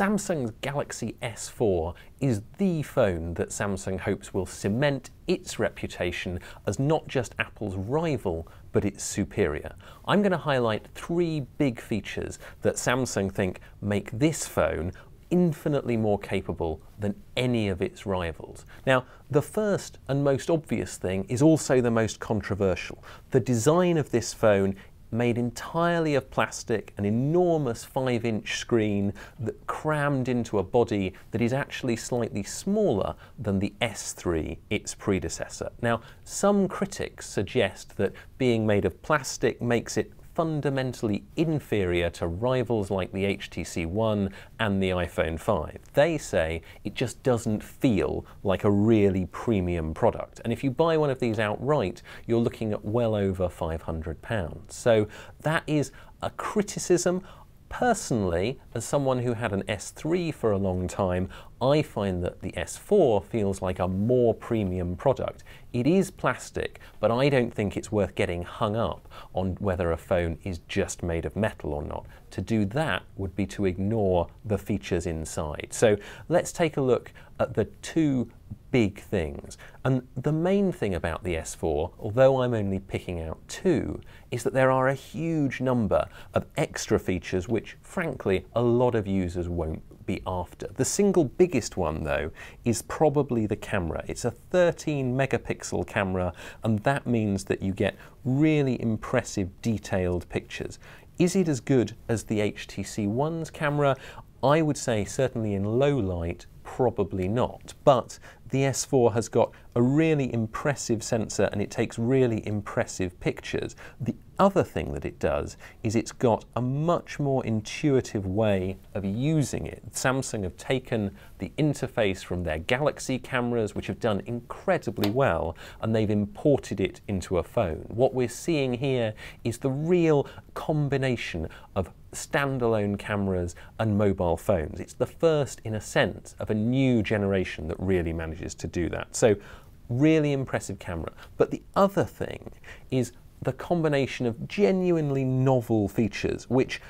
Samsung's Galaxy S4 is the phone that Samsung hopes will cement its reputation as not just Apple's rival, but its superior. I'm going to highlight 3 big features that Samsung think make this phone infinitely more capable than any of its rivals. Now, the first and most obvious thing is also the most controversial. The design of this phone, made entirely of plastic, an enormous 5-inch screen that crammed into a body that is actually slightly smaller than the S3, its predecessor. Now, some critics suggest that being made of plastic makes it fundamentally inferior to rivals like the HTC One and the iPhone 5. They say it just doesn't feel like a really premium product. And if you buy one of these outright, you're looking at well over £500. So that is a criticism. Personally, as someone who had an S3 for a long time, I find that the S4 feels like a more premium product. It is plastic, but I don't think it's worth getting hung up on whether a phone is just made of metal or not. To do that would be to ignore the features inside. So let's take a look at the 2 big things. And the main thing about the S4, although I'm only picking out 2, is that there are a huge number of extra features which, frankly, a lot of users won't be after. The single biggest one, though, is probably the camera. It's a 13 megapixel camera, and that means that you get really impressive detailed pictures. Is it as good as the HTC One's camera? I would say certainly in low light, probably not. But the S4 has got a really impressive sensor and it takes really impressive pictures. The other thing that it does is it's got a much more intuitive way of using it. Samsung have taken the interface from their Galaxy cameras, which have done incredibly well, and they've imported it into a phone. What we're seeing here is the real combination of standalone cameras and mobile phones. It's the first, in a sense, of a new generation that really manages to do that. So, really impressive camera. But the other thing is the combination of genuinely novel features, which,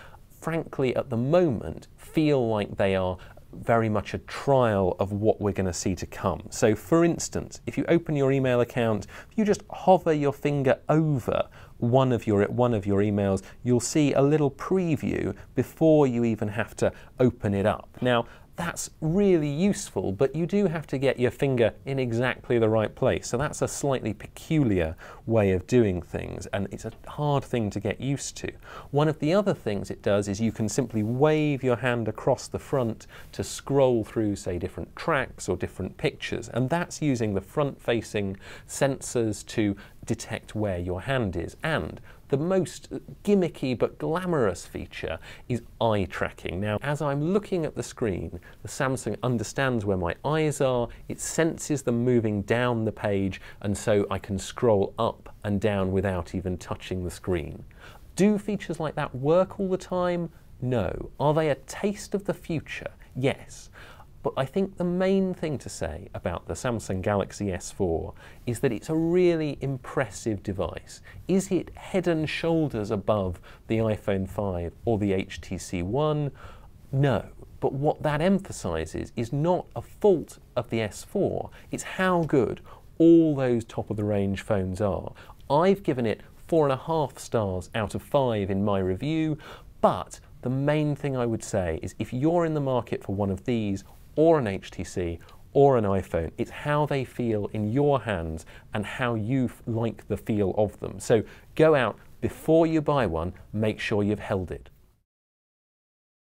frankly, at the moment, feel like they are very much a trial of what we're going to see to come. So, for instance, if you open your email account, if you just hover your finger over one of your emails, you'll see a little preview before you even have to open it up. Now, that's really useful, but you do have to get your finger in exactly the right place. So that's a slightly peculiar way of doing things, and it's a hard thing to get used to. One of the other things it does is you can simply wave your hand across the front to scroll through, say, different tracks or different pictures, and that's using the front-facing sensors to detect where your hand is. And the most gimmicky but glamorous feature is eye tracking. Now, as I'm looking at the screen, the Samsung understands where my eyes are, it senses them moving down the page, and so I can scroll up and down without even touching the screen. Do features like that work all the time? No. Are they a taste of the future? Yes. But I think the main thing to say about the Samsung Galaxy S4 is that it's a really impressive device. Is it head and shoulders above the iPhone 5 or the HTC One? No. But what that emphasizes is not a fault of the S4, it's how good all those top-of-the-range phones are. I've given it 4.5 stars out of 5 in my review, but the main thing I would say is if you're in the market for one of these, or an HTC, or an iPhone, it's how they feel in your hands and how you like the feel of them. So go out, before you buy one, make sure you've held it.